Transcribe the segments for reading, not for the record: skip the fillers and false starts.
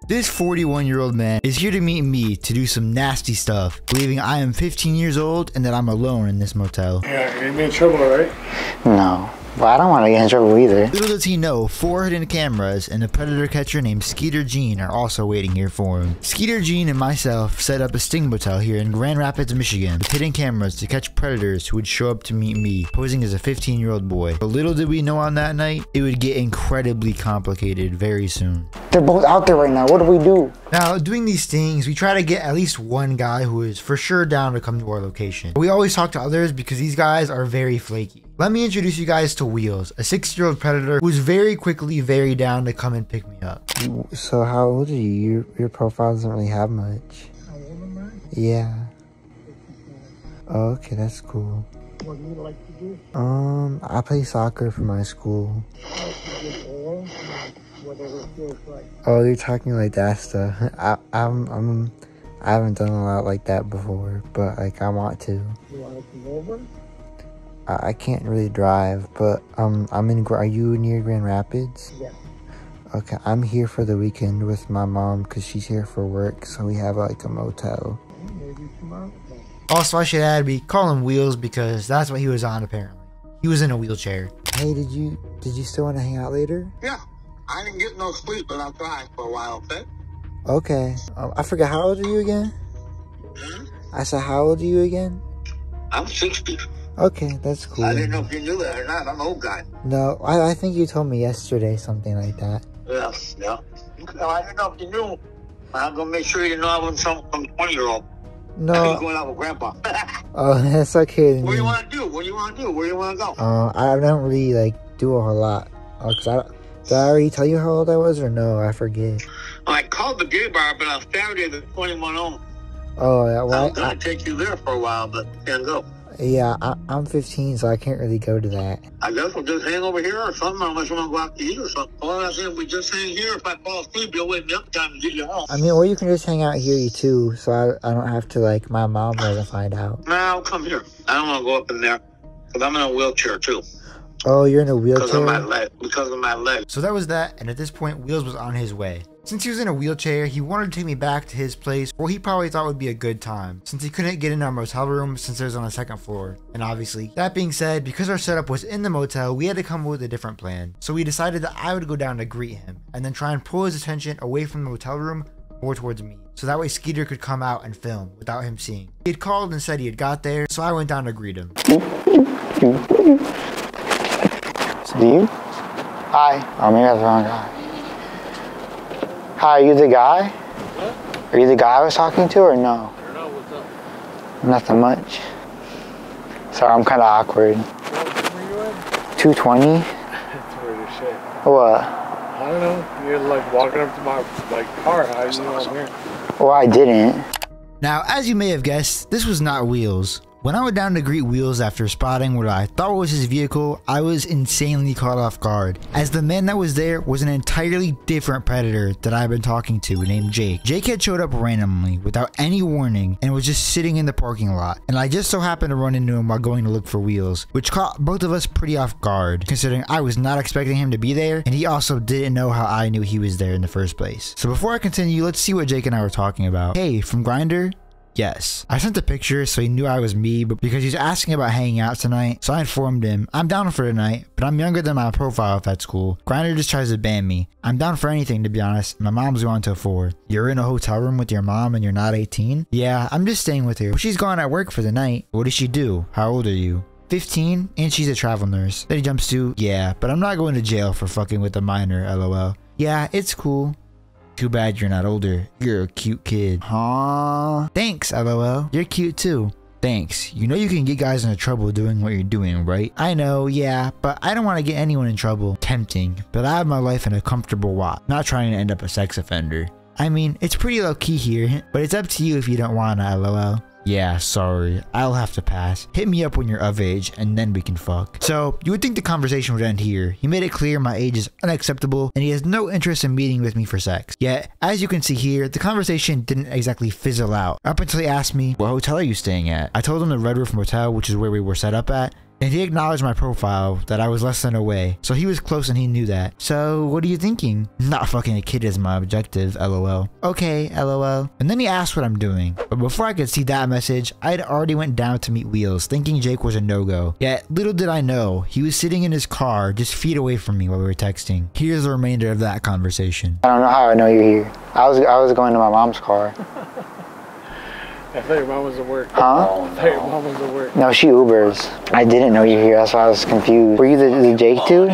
This 41-year-old man is here to meet me to do some nasty stuff, believing I am 15 years old and that I'm alone in this motel. Yeah, you're gonna be in trouble, right? No. Well, I don't want to get in trouble either. Little does he know, 4 hidden cameras and a predator catcher named Skeeter Jean are also waiting here for him. Skeeter Jean and myself set up a sting motel here in Grand Rapids, Michigan, with hidden cameras to catch predators who would show up to meet me, posing as a 15-year-old boy. But little did we know on that night, it would get incredibly complicated very soon. They're both out there right now. What do we do? Now, doing these stings, we try to get at least one guy who is for sure down to come to our location. We always talk to others because these guys are very flaky. Let me introduce you guys to Wheels, a 6-year-old predator who's very quickly very down to come and pick me up. So how old are you? Your profile doesn't really have much. How old am I? Yeah. Oh, okay, that's cool. What do you like to do? I play soccer for my school. Whatever it feels like. Oh, you're talking like that stuff. I haven't done a lot like that before, but like I want to. You want to come over? I can't really drive, but are you near Grand Rapids? Yeah. Okay, I'm here for the weekend with my mom because she's here for work, so we have like a motel. Maybe tomorrow. Also, I should add, we call him Wheels because that's what he was on apparently. He was in a wheelchair. Hey, did you still want to hang out later? Yeah, I didn't get no sleep, but I'll try for a while, okay? Okay. I forgot, how old are you again? I said, how old are you again? I'm 60. Okay, that's cool. I didn't know if you knew that or not. I'm an old guy. No, I think you told me yesterday something like that. Yeah. No, I didn't know if you knew. I'm going to make sure you know I wasn't some 20-year-old. No. I was going out with Grandpa. Oh, that's okay. What do you want to do? What do you want to do? Where do you want to go? I don't really, like, do a whole lot. Did I already tell you how old I was or no? I forget. I called the gay bar, but on Saturday, the 21 on. Oh, yeah, well, I'm going to take you there for a while, but can't go. Yeah, I'm 15, so I can't really go to that. I guess we'll just hang over here or something, unless you want to go out to eat or something. All I said, we just hang here. If I fall asleep, you'll wake me up time to get you home. I mean, or you can just hang out here too, so I don't have to, like, my mom doesn't find out. No, I'll come here. I don't want to go up in there, because I'm in a wheelchair, too. Oh, you're in a wheelchair? Because of my leg. So that was that, and at this point, Wheels was on his way. Since he was in a wheelchair, he wanted to take me back to his place, where he probably thought would be a good time, since he couldn't get in our motel room since it was on the 2nd floor. And obviously, that being said, because our setup was in the motel, we had to come up with a different plan. So we decided that I would go down to greet him, and then try and pull his attention away from the motel room, more towards me. So that way Skeeter could come out and film, without him seeing. He had called and said he had got there, so I went down to greet him. Do you? Hi. Oh, maybe that's the wrong guy. Hi, are you the guy? What? Are you the guy I was talking to or no? I don't know, what's up? Nothing much. Sorry, I'm kind of awkward. Where you at? 220? That's weird as shit. What? I don't know. You're like walking up to my car. How do you know I'm here? Well, I didn't. Now, as you may have guessed, this was not Wheels. When I went down to greet Wheels after spotting what I thought was his vehicle, I was insanely caught off guard, as the man that was there was an entirely different predator that I had been talking to named Jake. Jake had showed up randomly without any warning and was just sitting in the parking lot, and I just so happened to run into him while going to look for Wheels, which caught both of us pretty off guard, considering I was not expecting him to be there, and he also didn't know how I knew he was there in the first place. So before I continue, let's see what Jake and I were talking about. Hey, from Grindr? Yes. I sent the picture so he knew I was me, but because he's asking about hanging out tonight, so I informed him, I'm down for tonight, but I'm younger than my profile if that's cool. Grindr just tries to ban me. I'm down for anything to be honest, my mom's gone till 4. You're in a hotel room with your mom and you're not 18? Yeah, I'm just staying with her. Well, she's gone at work for the night. What does she do? How old are you? 15, and she's a travel nurse. Then he jumps to, yeah, but I'm not going to jail for fucking with a minor, lol. Yeah, it's cool. Too bad you're not older. You're a cute kid. Huh? Thanks, lol. You're cute too. Thanks. You know you can get guys into trouble doing what you're doing, right? I know, yeah, but I don't want to get anyone in trouble. Tempting, but I have my life in a comfortable lot. Not trying to end up a sex offender. I mean, it's pretty low key here, but it's up to you if you don't wanna, lol. Yeah, sorry. I'll have to pass. Hit me up when you're of age, and then we can fuck. So, you would think the conversation would end here. He made it clear my age is unacceptable, and he has no interest in meeting with me for sex. Yet, as you can see here, the conversation didn't exactly fizzle out. Up until he asked me, what hotel are you staying at? I told him the Red Roof Motel, which is where we were set up at, And he acknowledged my profile that I was less than away, so he was close and he knew that. So what are you thinking? Not fucking a kid is my objective, lol. Okay, lol. And then he asked what I'm doing, but before I could see that message, I'd already went down to meet Wheels, thinking Jake was a no-go. Yet little did I know, he was sitting in his car just feet away from me while we were texting. Here's the remainder of that conversation. I don't know how I know you're here. I was going to my mom's car. I thought your mom was at work. Huh? I thought your mom was at work. No, she Ubers. I didn't know you were here, that's why I was confused. Were you the Jake dude?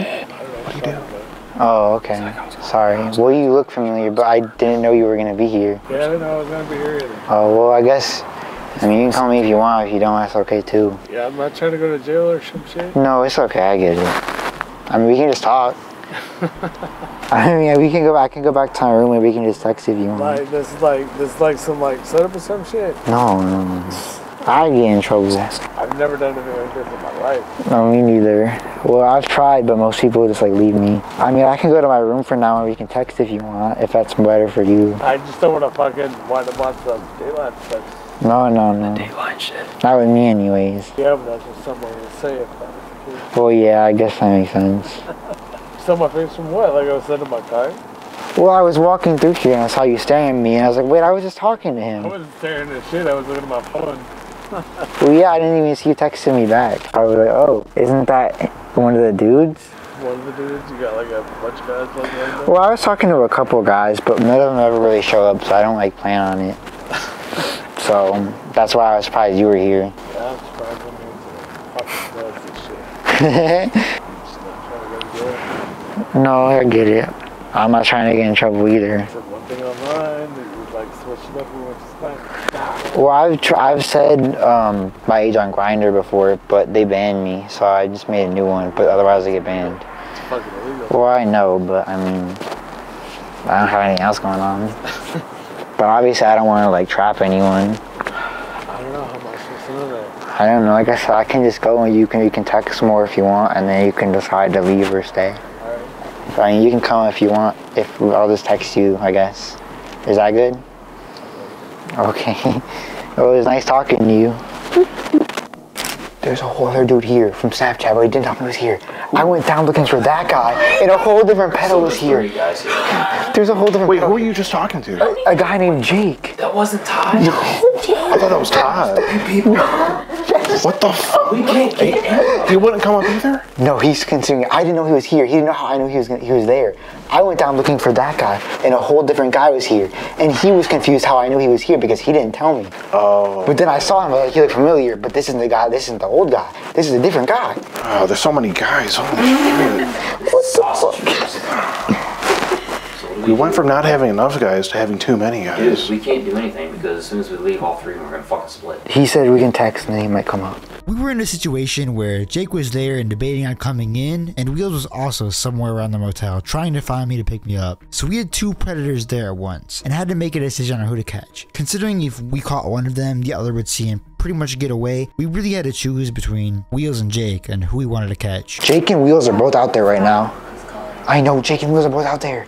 Oh, okay. Sorry. Well, you look familiar, but I didn't know you were going to be here. Yeah, I didn't know I was going to be here either. Oh, well, I guess, I mean, you can call me if you want. If you don't, that's okay, too. Yeah, I'm not trying to go to jail or some shit. No, it's okay. I get it. I mean, we can just talk. I mean, we can go back. I can go back to my room and we can just text if you want. Like, this is like some setup or some shit. No. I get in trouble. I've never done anything like this in my life. No, me neither. Well, I've tried, but most people just like leave me. I mean, I can go to my room for now and we can text if you want, if that's better for you. I just don't want to fucking watch some daylight stuff. No. Daylight shit. Not with me anyways. Yeah, but that's what someone would say if that was the case. Well, yeah, I guess that makes sense. Saw my face from what? Like I was sitting in my car? Well, I was walking through here and I saw you staring at me and I was like, wait, I was just talking to I him. wasn't staring at shit, I was looking at my phone. Well, yeah, I didn't even see you texting me back. I was like, oh, isn't that one of the dudes? One of the dudes? You got like a bunch of guys like that? Well, I was talking to a couple guys, but none of them ever really show up, so I don't like plan on it. So that's why I was surprised you were here. Yeah, I'm surprised when he fucking does this shit. Just not trying to go to jail. No, I get it. I'm not trying to get in trouble either. Said one thing online, it was like switched up and went to smack. Well, I've said my age on Grindr before, but they banned me, so I just made a new one. But otherwise, I get banned. It's fucking illegal. Well, I know, but I mean, I don't have anything else going on. But obviously, I don't want to like trap anyone. I don't know how much to know that. I don't know. Like I said, I can just go and you can text more if you want, and then you can decide to leave or stay. Alright. I mean, you can come if you want. If I'll just text you, I guess. Is that good? Okay. Well, it was nice talking to you. There's a whole other dude here from Snapchat, but he didn't tell me he was here. I went down looking for that guy, and a whole different pedo was here. There's a whole different. Wait, who are you just talking to? A guy named Jake. That wasn't Todd. No. I thought that was Todd. People. What the fuck? We can't get in. He wouldn't come up either? No, he's considering. I didn't know he was here. He didn't know how I knew he was there. I went down looking for that guy, and a whole different guy was here. And he was confused how I knew he was here because he didn't tell me. Oh. But then I saw him, like, he looked familiar, but this isn't the guy, this isn't the old guy. This is a different guy. Oh, there's so many guys. Holy shit. What the fuck? We went from not having enough guys to having too many guys. Dude, we can't do anything because as soon as we leave, all three of them are gonna fucking split. He said we can text and then he might come up. We were in a situation where Jake was there and debating on coming in, and Wheels was also somewhere around the motel trying to find me to pick me up. So we had two predators there at once and had to make a decision on who to catch. Considering if we caught one of them, the other would see and pretty much get away, we really had to choose between Wheels and Jake and who we wanted to catch. Jake and Wheels are both out there right now. I know, Jake and Wheels are both out there.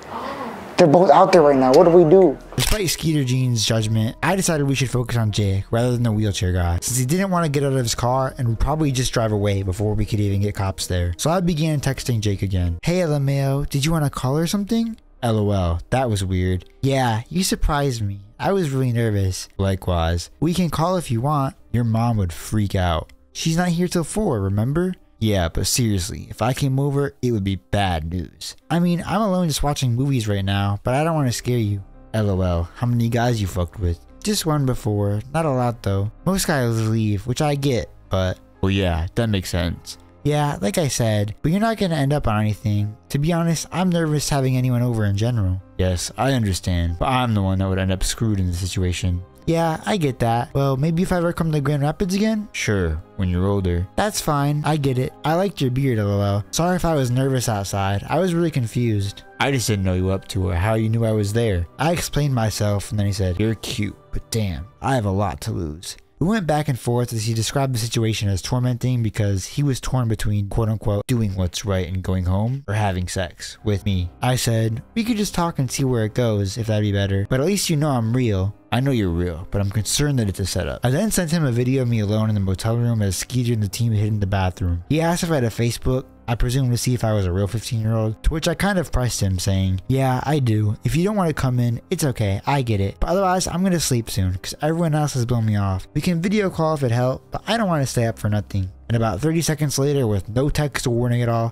They're both out there right now. What do we do? Despite Skeeter Jean's judgment, I decided we should focus on Jake rather than the wheelchair guy, since he didn't want to get out of his car and would probably just drive away before we could even get cops there. So I began texting Jake again. Hey LMAO, did you want to call or something? LOL, that was weird. Yeah, you surprised me. I was really nervous. Likewise. We can call if you want. Your mom would freak out. She's not here till 4, remember? Yeah, but seriously, if I came over, it would be bad news. I mean, I'm alone just watching movies right now, but I don't want to scare you. LOL, how many guys you fucked with? Just one before, not a lot though. Most guys leave, which I get, but... Well yeah, that makes sense. Yeah, like I said, but you're not gonna end up on anything. To be honest, I'm nervous having anyone over in general. Yes, I understand, but I'm the one that would end up screwed in the situation. Yeah, I get that. Well, maybe if I ever come to Grand Rapids again? Sure, when you're older. That's fine, I get it. I liked your beard, LOL. Sorry if I was nervous outside. I was really confused. I just didn't know you were up to or how you knew I was there. I explained myself and then he said, you're cute, but damn, I have a lot to lose. We went back and forth as he described the situation as tormenting because he was torn between quote-unquote doing what's right and going home or having sex with me. I said, we could just talk and see where it goes if that'd be better, but at least you know I'm real. I know you're real, but I'm concerned that it's a setup. I then sent him a video of me alone in the motel room as Skeeter and the team hid in the bathroom. He asked if I had a Facebook, I presume to see if I was a real 15-year-old, to which I kind of pressed him saying, yeah, I do. If you don't want to come in, it's okay, I get it. But otherwise, I'm gonna sleep soon, because everyone else has blown me off. We can video call if it helps, but I don't want to stay up for nothing. And about 30 seconds later, with no text or warning at all,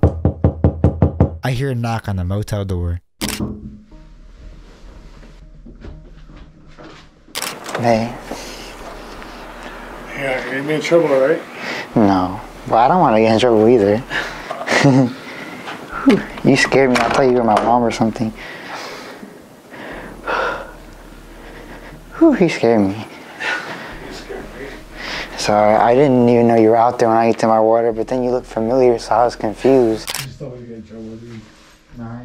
I hear a knock on the motel door. Hey. Yeah, you're gonna be in trouble, right? No. Well, I don't want to get in trouble either. You scared me. I thought you were my mom or something. Whew, you scared me. You scared me. Sorry, I didn't even know you were out there when I ate my water, but then you looked familiar, so I was confused. I just thought we'd get in trouble with you. No, I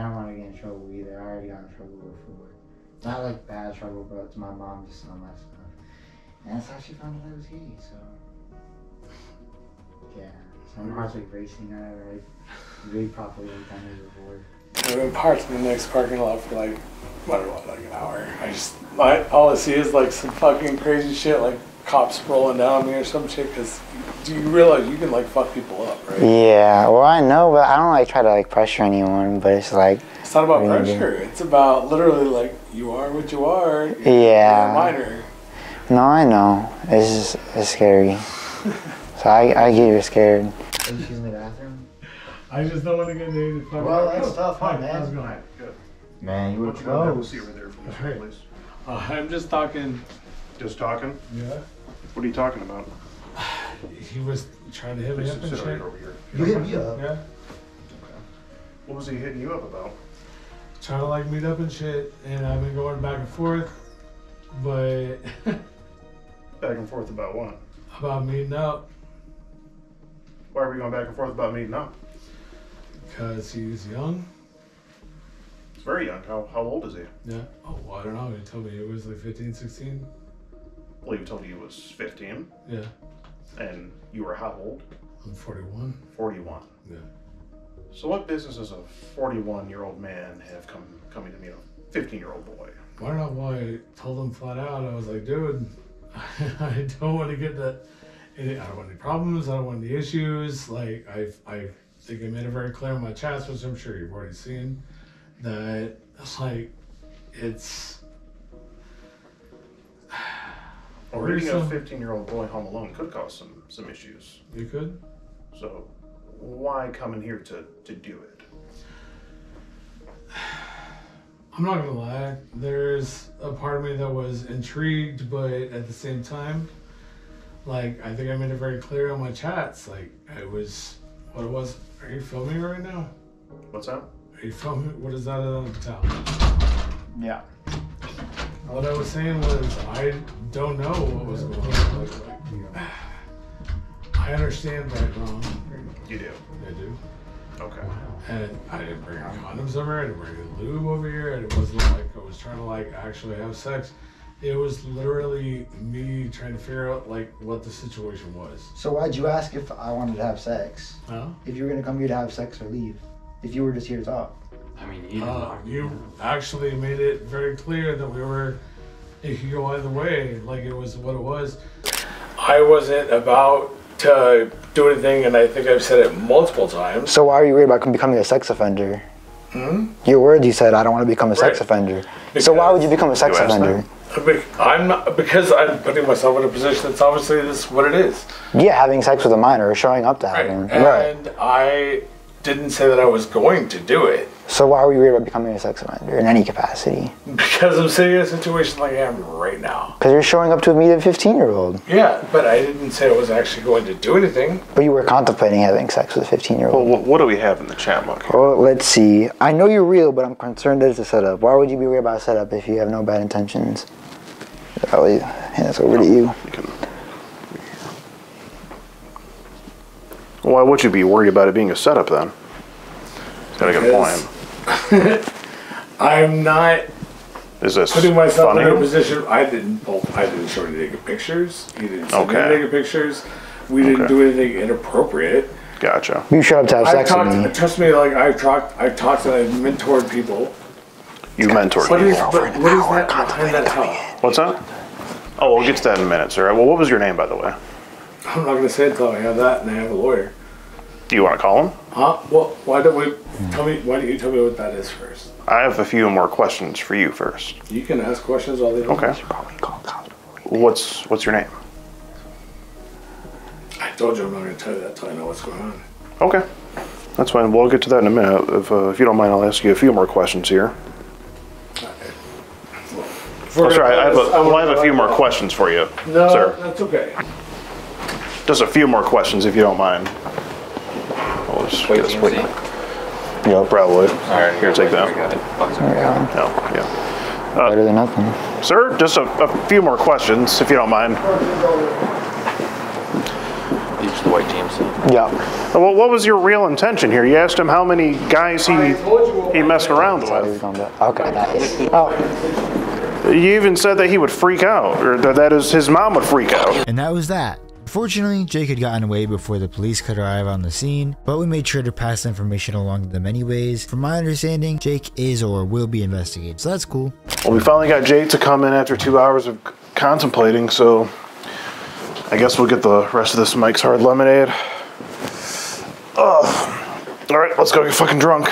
don't want to get in trouble either. I already got in trouble before. Not like bad trouble, but it's my mom just on my stuff. And that's how she found out I was gay, so. Yeah. So my heart's like racing. I never like really properly like done it before. I've been parked in the next parking lot for like, what, like an hour. All I see is like some fucking crazy shit, like cops rolling down on me or some shit, cause do you realize you can like fuck people up, right? Yeah, well I know, but I don't like try to like pressure anyone, but it's like. It's not about pressure, it's about literally like, you are what you are. Yeah. You're a minor. No, I know. It's scary. So I get you're scared. Are you using the bathroom? I just don't want to get into fucking. Well, that's tough, huh, man? How's it going? Good. Man, you were What you gonna have to close. see over there for this, Alright. please? I'm just talking. Just talking? Yeah. What are you talking about? He was trying to hit me Please up and sit shit. right over here. You hit me up. Yeah. What was he hitting you up about? Trying to like meet up and shit, and I've been going back and forth, but Back and forth about what? about meeting up Why are we going back and forth about meeting up? because he's young. He's very young. How old is he? Yeah. Oh, well, I don't know. He told me he was like 15, 16. Well, you told me he was 15. Yeah. And you were how old? I'm 41. 41. Yeah. So what business does a 41-year-old man have coming to meet a 15-year-old boy? I don't know why I told him flat out. I was like, dude, I don't want to get that. I don't want any problems. I don't want any issues. Like, I think I made it very clear in my chats, which I'm sure you've already seen, that like it's. Well, bringing a 15-year-old boy home alone could cause some issues. You could. So why come in here to do it? I'm not gonna lie. There's a part of me that was intrigued, but at the same time, like I think I made it very clear on my chats. Like it was what it was. Are you filming right now? What's that? Are you filming? What is that on the towel? Yeah. What I was saying was I don't know what was going on. Like, I understand right wrong. You do. I do. Okay. And I didn't bring condoms over. I didn't bring a lube over here. And it wasn't like I was trying to like actually have sex. It was literally me trying to figure out like what the situation was. So why'd you ask if I wanted to have sex? Huh? If you were gonna come here to have sex or leave? If you were just here to talk? I mean, You actually made it very clear that it could go either way. Like it was what it was. I wasn't about to do anything, and I think I've said it multiple times. So why are you worried about becoming a sex offender? Hmm? Your words, you said, I don't want to become a sex Right. offender. So why would you become a sex You asked offender? I'm not, because I'm putting myself in a position that's obviously this is what it is. Yeah, having sex with a minor or showing up to have Right. one. And Right. I didn't say that I was going to do it So why were you worried about becoming a sex offender in any capacity? because I'm sitting in a situation like I am right now. Because you're showing up to meet a 15-year-old. Yeah, but I didn't say I was actually going to do anything. But you were contemplating having sex with a 15-year-old. Well, what do we have in the chat book here? Well, let's see. I know you're real, but I'm concerned that it's a setup. Why would you be worried about a setup if you have no bad intentions? I'll hand this over to you. You can... Why would you be worried about it being a setup then? Got a good point. I'm not Is this putting myself funny? in a position. I didn't show any naked pictures. He didn't send me Okay. naked pictures. We didn't do anything inappropriate. Gotcha. You showed up to have sex with me. Trust me, like I've talked and I've mentored people. You mentored What me. is that behind that towel? What's that? Oh, we'll get to that in a minute, sir. Well, what was your name, by the way? I'm not gonna say it until I have that and I have a lawyer. Do you want to call him? Huh? Well, why don't you tell me what that is first? I have a few more questions for you first. You can ask questions all day long. Okay. What's your name? I told you I'm not gonna tell you that until I know what's going on. Okay. That's fine. We'll get to that in a minute. If you don't mind, I'll ask you a few more questions here. Oh, sorry, I have a few more questions for you, No, sir. that's okay. Just a few more questions, if you don't mind. I'll just get this for you. Yeah, probably. Here, take that. Yeah. Better than nothing. Sir, just a few more questions, if you don't mind. Use the white teams. Yeah. Well, what was your real intention here? You asked him how many guys he messed around with. Okay, nice. Oh. You even said that he would freak out, or that his mom would freak out. And that was that. Fortunately, Jake had gotten away before the police could arrive on the scene, but we made sure to pass the information along to them anyways. From my understanding, Jake is or will be investigated, so that's cool. Well, we finally got Jake to come in after 2 hours of contemplating, so I guess we'll get the rest of this Mike's Hard Lemonade. All right, let's go get fucking drunk.